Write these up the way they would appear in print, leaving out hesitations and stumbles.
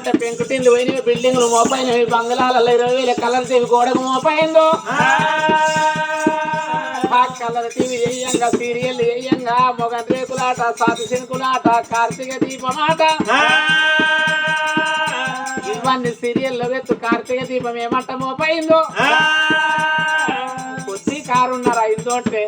అంటే పెంకుటిన్లు పోయినవి, బిల్డింగ్లు మోపైనవి, బంగ్లాలలో 20,000 colour TV గోడకు మోపైందో. ఆ కలర్ టీవీ వేయంగా, సీరియల్ వేయంగా, మొగన్ రేకులాట, సాతి శంకులాట, కార్తీక దీపమాట, ఇవన్నీ సీరియల్లో వెత్తు. కార్తీక దీపం ఏమంట మోపైందో. కొద్ది కారున్నారు అయిందో అంటే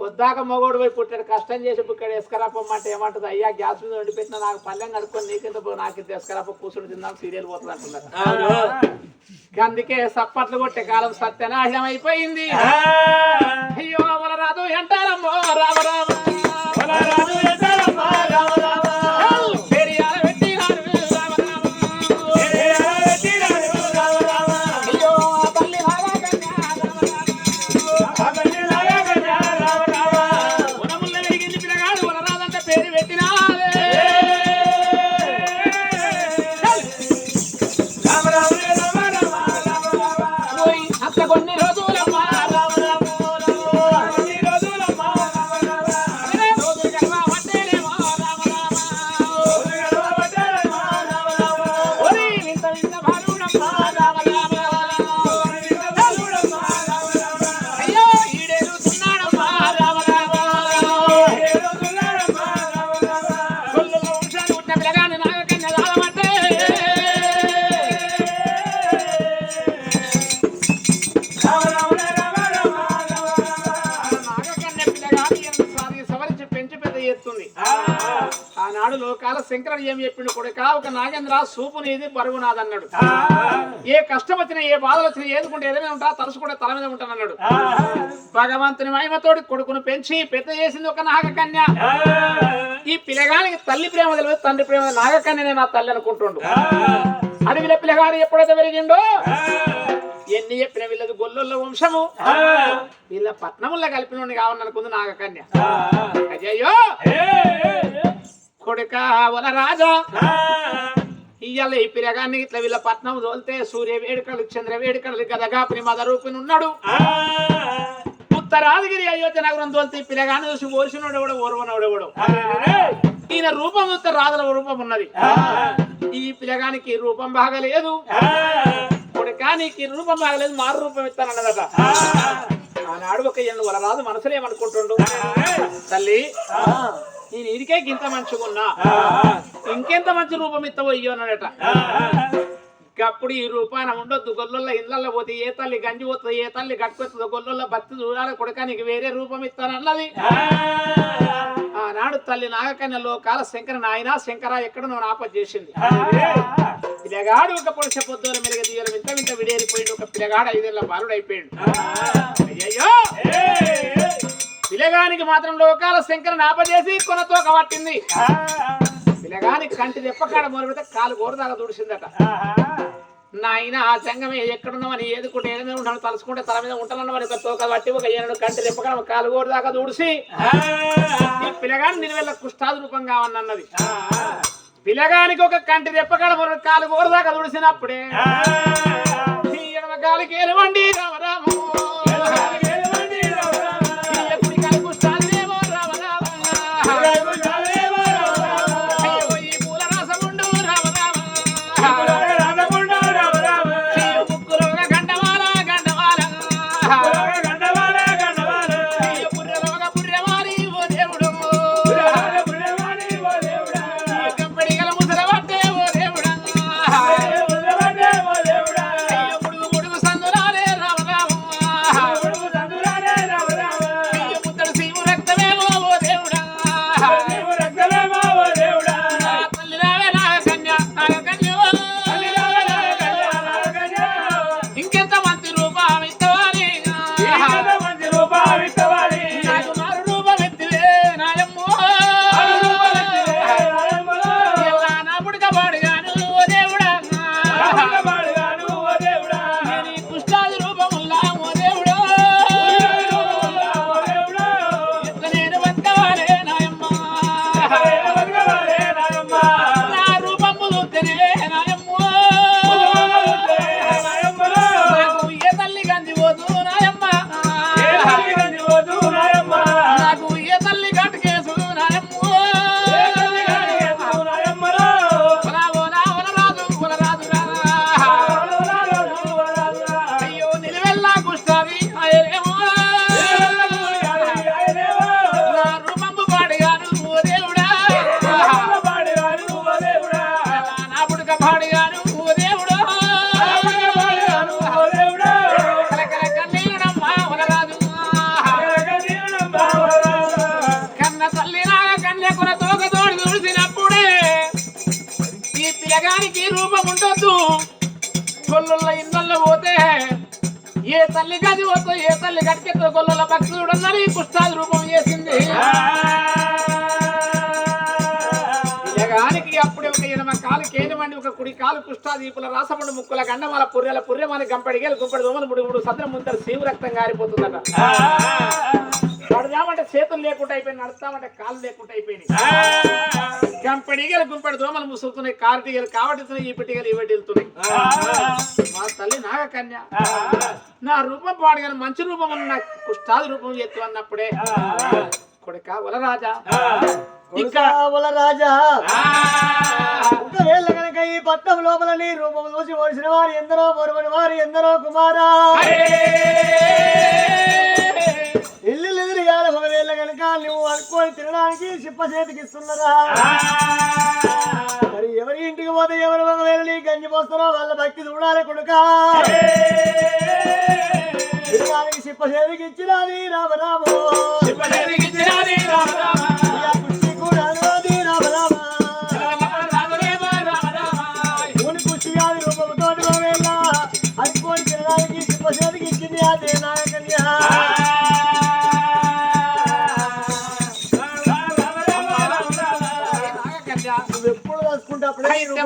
పొద్దాక మొగోడు పోయి పుట్టాడు, కష్టం చేసి పుట్టాడు. ఎస్కరాపమ్మంటే ఏమంటుంది, అయ్యా గ్యాస్ మీద వండి పెట్టినా నాకు పల్లెం కడుక్కొని నీకింత నాకింత ఎస్కరాప కూర్చుని తిందాం, సీరియల్ పోతుంది అంటున్నారు. అందుకే సప్పట్లు కొట్టే కాలం సత్యనాశనం అయిపోయింది. అయ్యో రాదు ఎంటారమ్మో రామ రామ ఆనాడు లోకాల శంకరుడు ఏం చెప్పిండు, కొడుకా ఒక నాగేంద్ర సూపు నీది బరువు నాదన్నాడు. ఏ కష్టం వచ్చినా ఏ బాధలు వచ్చినా ఏదుకుంటే ఏదైనా ఉంటా తలుసుకుంటే తల మీద ఉంటానన్నాడు. భగవంతుని మహిమతోటి కొడుకును పెంచి పెద్ద చేసింది ఒక నాగకన్య. ఈ పిల్లగానికి తల్లి ప్రేమ తెలియదు, తండ్రి ప్రేమ. నాగకన్యనే నా తల్లి అనుకుంటుండు. అడవిలో పిల్లగాడు ఎప్పుడైతే పెరిగిండో ఎన్ని చెప్పిన వీళ్ళది గొల్లొల్ల వంశము, వీళ్ళ పట్నముల్లో కలిపిన కావాలనుకుంది నాగకన్య. అయ్యో కొడుక వల రాజా, ఇయ్యాల ఈ పిల్లగాన్ని ఇట్లా వీళ్ళ పట్నం తోలితే సూర్య వేడుకలు, చంద్ర వేడుకలు, గదగాపిని మద రూపిని ఉన్నాడు. ఉత్తరాదిగిరి అయోధ్య నగరం తోలితే ఈ పిల్లగాన్ని చూసి ఓర్చినోడు ఎవడో ఓర్వనోడు ఎవడో. ఈయన రూపం చూస్తే రాజుల రూపం ఉన్నది, ఈ పిల్లగానికి రూపం బాగలేదు. కొడుక నీకు రూపం బాగలేదు, మారు రూపం ఇస్తానన్నదట. ఆనాడు ఒక ఎన్ను వల రాజు మనసులో ఏమనుకుంటుండు, తల్లి నేను ఇదికే ఇంత మంచిగా ఉన్నా, ఇంకెంత మంచి రూపం ఇస్తావో అయ్యో అన్నాడట. అప్పుడు ఈ రూపాన ఉండొద్దు, గొల్లొల్ల ఇళ్ళల్లో పోతే ఏ తల్లి గంజి పోతుంది, ఏ తల్లి గట్టుకొస్తుందో, గొల్లొల్ల భక్తి చూడాలి కొడుక నీకు వేరే రూపం ఇస్తానన్నది. ఆనాడు తల్లి నాగకన్య లోకాల శంకర నాయన శంకర ఎక్కడ నువ్వు ఆపద చేసింది. పిల్లగాడు ఒక పొడిస పొద్దున మెరుగ తీయాలి, వింత వింత విడేరిపోయిండు. ఒక పిల్లగాడు 5 ఏళ్ల బాలుడు అయిపోయాడు. అయ్యయ్యో పిల్లగానికి మాత్రం లోకాల శంకరని ఆపజేసి కొనతో కట్టింది. పిల్లగానికి కంటి దెప్పకాడ మొదలుపెడితే కాలు గోరదాకా దుడిసిందట. నాయన ఆ సంగమే ఎక్కడున్నామని ఏదుకుంటే ఏదైనా ఉంటాను, తలుసుకుంటే తల మీద ఉంటానన్న వాడి ఒక తోక పట్టి ఒక ఏనాడు కంటి దెప్పకాడ కాలు గోరదాకా దుడిసి ఈ పిల్లగాని నిలువెల్ల కుష్ఠాది రూపం కావన్నది. పిల్లగానికి ఒక కంటి దెప్పకాడ మొదలు కాలు గోరదాకా దుడిసినప్పుడే ఎడమ కాలికి ఏలవండి రామరాము, పిల్లగానికి రూపం ఉండొద్దు గొల్లుల ఇళ్ళల్లో పోతే ఏ తల్లి గది పోతో ఏ తల్లి గడికెత్తో గొల్లుల భక్తుడు అన్నది కుష్టాది రూపం చేసింది పిల్లగానికి అప్పుడే ఒక ఎనమ కాలు కేనమండి ఒక కుడి కాలు కుష్టాదీపుల రాసపండు ముక్కుల గండమాల పుర్రెమని గంపడిగేలు గుంపడి దోమలు ముడి సద్రం ముందర శివు రక్తం గారిపోతుందట పడదామంటే చేతులు లేకుండా అయిపోయింది నడుస్తామంటే కాళ్ళు లేకుండా అయిపోయినాయి గంపడిగలు గుంపడి దోమలు ముసుగుతున్నాయి కారటిగలు కావటిస్తున్నాయి ఈ పెట్టిగలు ఈ వెళ్తున్నాయి మా తల్లి నాగకన్య నా రూపం పాడగానే మంచి రూపం ఉన్న కుష్టాది రూపం ఎత్తు అన్నప్పుడే కొడుక వలరాజా రాజా ఒకవేళ కనుక ఈ పట్టం లోపల నీ రూపం చూసి ఓడిసిన వారు ఎందరో పొరవని వారు ఎందరో కుమారా ఇల్లు ఎదురుగాలి ఒకవేళ కనుక నువ్వు అనుకోని తినడానికి చిప్ప చేతికి ఇస్తున్నారా మరి ఎవరి ఇంటికి పోతే ఎవరు ఒకవేళ నీ గంజి పోస్తారో వాళ్ళ భక్తి చూడాలి కొడుక తినడానికి చిప్ప చేతికి ఇచ్చినది రామరామో అనుకోని తినడానికి చిప్ప చేతికి ఇచ్చింది అదే నాగకన్య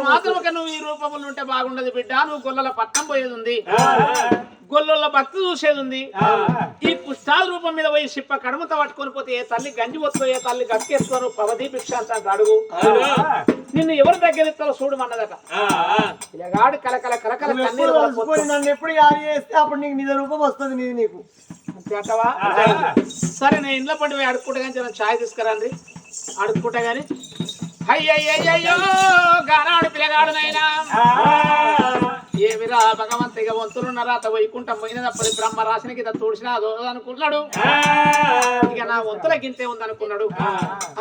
మాత్రం నువ్వు ఈ రూపంలో ఉంటే బాగుండదు బిడ్డ నువ్వు గొల్లల పట్నం పోయేది ఉంది గొల్ల భక్తి చూసేది ఉంది ఈ కుష్టాల రూపం మీద పోయి సిప్ప కడుమతో పట్టుకొని పోతే ఏ తల్లి గంజి వస్తూ ఏ తల్లి గట్టిస్తారు పవదీ భిక్ష అంత అడుగు నిన్ను ఎవరు దగ్గర ఇస్తారో చూడమన్నదట ఇలాగాడు కలకల కలకల నన్ను ఎప్పుడు యారి చేస్తే అప్పుడు నీకు నిజ రూపం వస్తుంది నీది నీకు అంతేటవా సరే నేను ఇంట్లో పండి పోయి అడుక్కుంటా కానీ చిన్న ఛాయ్ తీసుకురండి అడుక్కుంటా గాని అయ్యయ్యో గానాడు పిల్లగాడునైనా ఏమిరా భగవంతుగా వంతులున్నారా అత వైకుంఠం పోయినప్పుడు బ్రహ్మ రాశినికి తోడిసినా అదో అనుకున్నాడు ఇక నా వంతుల గింతే ఉంది అనుకున్నాడు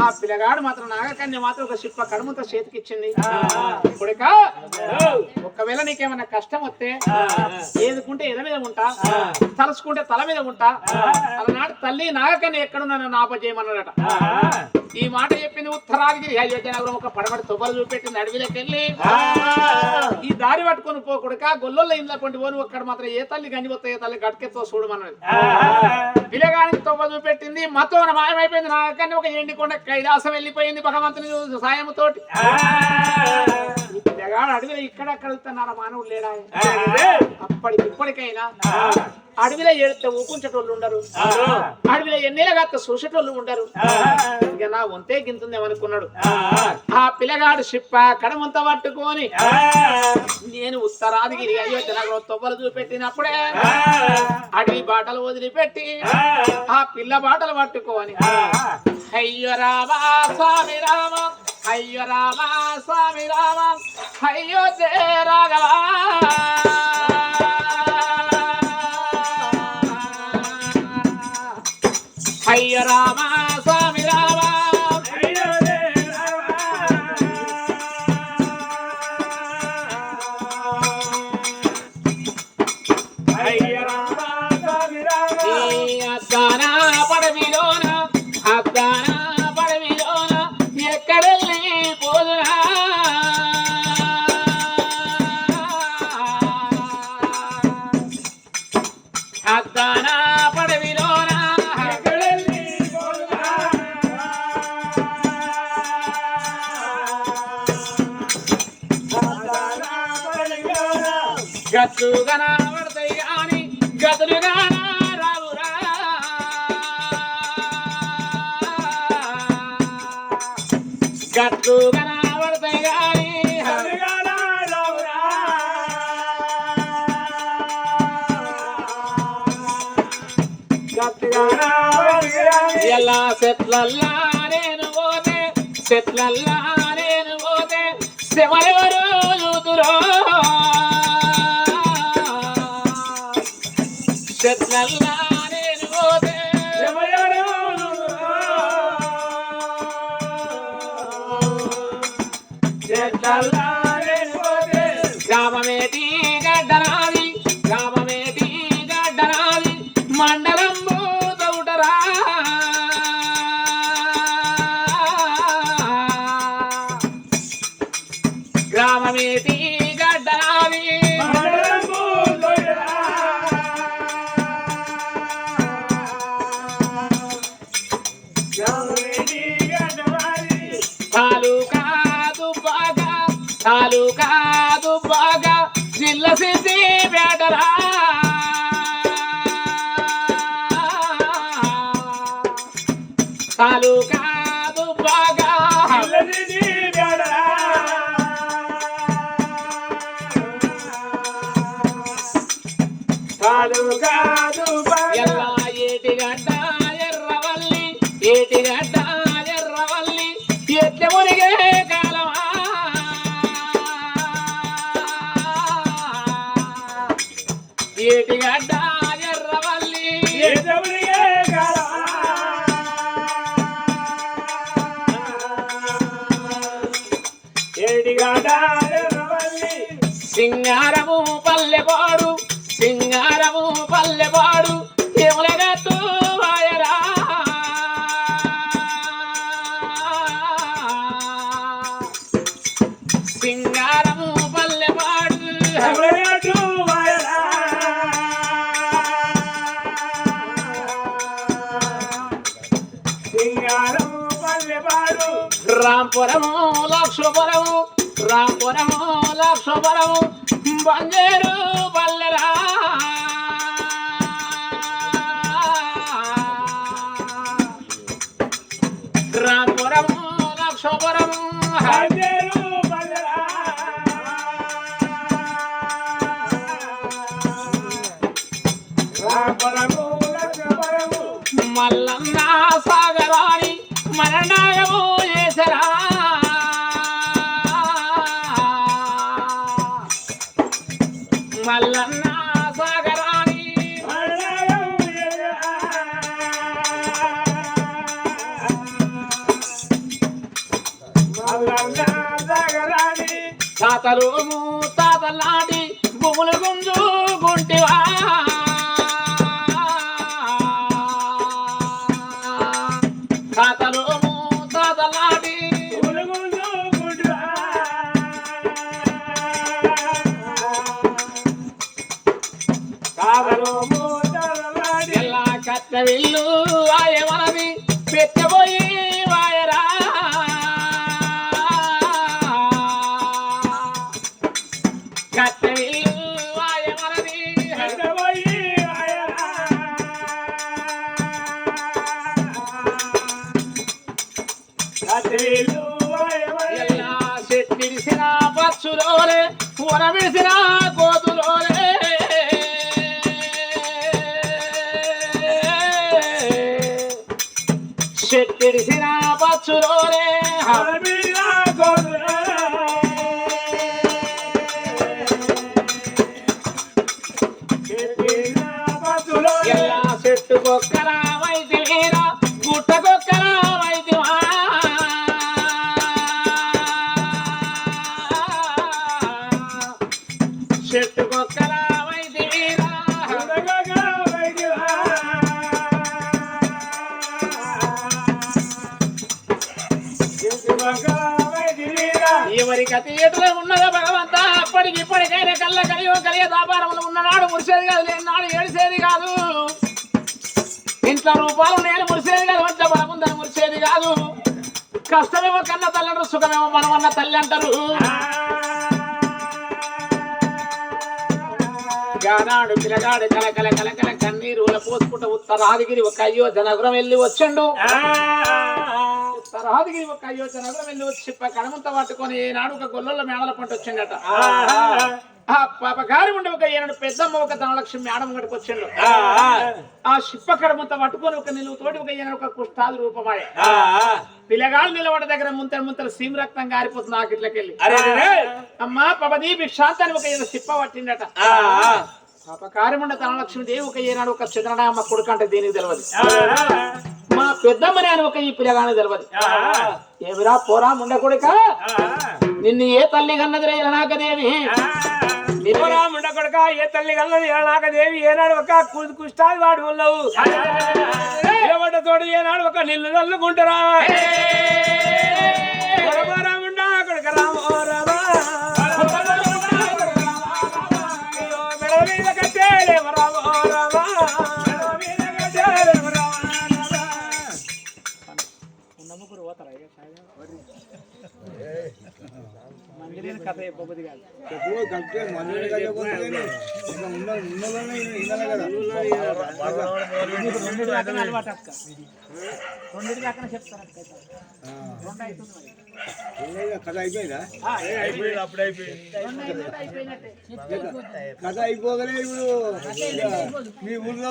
ఆ పిల్లగాడు మాత్రం నాగకన్య మాత్రం ఒక శిల్ప కడుమంతా చేతికిచ్చింది కొడుక ఒకవేళ నీకేమన్నా కష్టం వస్తే ఏదుకుంటే ఎద మీద ఉంటా తలుసుకుంటే తల మీద ఉంటా అలనాడు తల్లి నాగకన్య ఎక్కడున్నా నన్ను ఆపజేయమన్నాడట ఈ మాట చెప్పింది ఉత్తరాదిగిరి అయోధ్యనగరం ఒక పడబడి తువ్వలు చూపెట్టింది అడవిలోకి వెళ్ళి ఈ దారి పట్టుకొని పోకుడుక గొల్లొల్ల ఇంట్లో కొండి పోను అక్కడ మాత్రం ఏ తల్లి గంజిపోతా ఏ తల్లి గట్కెత్తో చూడమన్నది పిల్లగానికి తువ్వ చూపెట్టింది మతోన మాయమైపోయింది నాకని ఒక ఎండికొండ కైలాసం వెళ్ళిపోయింది భగవంతుని సాయముతోటి పిల్లగాడు అడవిలో ఇక్కడక్కడ వెళ్తున్నారా మానవుడు లేడా ఇప్పటికైనా అడవిలో ఏడితే ఊకుంచేటోళ్ళు ఉండరు అడవిలో ఎన్నేళ్ళగా చూసేటోళ్ళు ఉండరు ఇక నా వంతే గింతుందేమనుకున్నాడు ఆ పిల్లగాడు షిప్ప కడమంతా పట్టుకొని నేను ఉత్తరాదిగిరి అయోధ్యనగరం తొవ్వలు చూపెట్టినప్పుడే అడవి బాటలు వదిలిపెట్టి ఆ పిల్ల బాటలు పట్టుకొని అయ్యో రామా స్వామి రామ అయ్యో రామా స్వామి రామ అయ్యో జయ రాఘవా అయ్య రామ స్వామి రామ అద్దానా పడవిలోన అద్దానా పడవిలోన ఎక్కడెళ్ళి పోదునా అద్దానా పడవిలోన గతులుగా పడతాయి కానీ గతులుగా రావురా గతులుగా పడతాయి కానీ ఎలా చెట్లల్లా నేను పోతే చెట్లల్లా నేను పోతే శివరెవరు చూతురో చెట్లల్లా నేను పోతే చెట్లల్లా నేను పోతే గ్రామమేటి గడ్డనాది గ్రామమేటి గడ్డనాది మండలం తౌటరా గ్రామమేటి గడ్డరావి తాలూకా దుబ్బాగా జిల్లా సిద్ధి బేటరా తాలూకా దుబ్బాగా ఎల్లా ఏటిగడ్డ ఎర్రవల్లి ఏటిగడ్డ ఎర్రవల్లి ఎట్ల మునిగే కాలమా ఏటిగడ్డ ఎర్రవల్లి సింగారము పల్లెపాడు సింగారము పల్లెపాడు ఎములగట్టు వాయరా సింగారము పల్లెపాడు రాంపురము లక్షపురము రాంపురము లక్షపురము బంజేరు పల్లెరా రాంపురము లక్షపురము మల్లన్న సాగరాని మరణాయము చేసరా మల్లన్న సాగరాని తాతలు తాతలాడి భూములు గుంజుకుంటివా తాతలు తాతలాడి ఎలా కట్టవిల్లు ఆయమనది పెట్టబోయి వాయరా కట్టవిల్లు ఆయమనది ఎలా చెట్టిడిసిన పచ్చులోలే ఉనవిడిసిన కోతులోలే చెట్టిడిసిన పచ్చులోలే ఎలా చెట్టుకొక్కల వైద్య వీరా గుట్టకొక్కల వైద్యమా చెట్టుకొక్కల వైద్య వీరా ఎవరి గతి ఎదురు ఉన్నదో భగవంతా అప్పటికి ఇప్పటికైనా కళ్ళ కలియో కలియ వ్యాపారంలో ఉన్ననాడు మురిసేది కాదు లేనాడు ఏడిసేది కాదు ఇంట్లో రూపాయలు నేను మురిసేది కాదు వంట బలముందని మురిసేది కాదు కష్టమేమో కన్న తల్లి అంటారు సుఖమేమో మనమన్న తల్లి అంటారు గానాడు పిల్లగాడు కలకల కలకల కన్నీరు పోసుకుంటూ ఉత్తరాదిగిరి ఒక అయోధ్యనగరం వెళ్ళి వచ్చిండు ఉత్తరాదిగిరి ఒక అయోధ్యనగరం వెళ్ళి వచ్చి కడమంతా పట్టుకొని ఏనాడు ఒక గొల్లల మేడల పంట వచ్చిండట ఆ పాప గారి ఉండి ఒక ఏనాడు పెద్దమ్మ ఒక ధనలక్ష్మి మేడం గడికి వచ్చిండు ఆ శిప్ప కడమంతా పట్టుకొని ఒక నిలువు తోటి ఒక ఏనాడు ఒక కుష్టాది రూపమాయ పిల్లగాళ్ళు నిలబడ దగ్గర ముంతలు ముంతలు సీమ రక్తం గారిపోతుంది ఆకిట్లకెళ్ళి అమ్మా పబది భిక్షాంతాన్ని ఒక ఏదో శిప్ప పట్టిండట పాప కార్యముండ ధనలక్ష్మి దేవి ఒక ఏనాడు ఒక చంద్రనామ కొడుకు అంటే దీనికి తెలియదు మా పెద్దమ్మని అని ఒక ఈ పిల్లగానే తెలియదు ఏమిరా పోరా ముండ కొడుక నిన్ను ఏ తల్లి కన్నది రే నాకదేవి ముండ కొడుక ఏ తల్లి కన్నది నాకదేవి ఏనాడు ఒక కుష్టాది వాడు ఉన్నావు తోడు ఏనాడు ఒక నిల్లు నల్లుకుంటారా ముండా కొడుక రామ కథ చెప్పబోది కాదు. రెండింటి దాకా అలవాటు అక్క. రెండింటి దాకా చెప్తాను అక్క. రెండు అవుతుంది మరి. కథ అయిపోయిందా? అప్పుడే అయిపోయింది. అయిపోయినట్టే. కథ అయిపోగలే ఇప్పుడు మీ ఊళ్ళో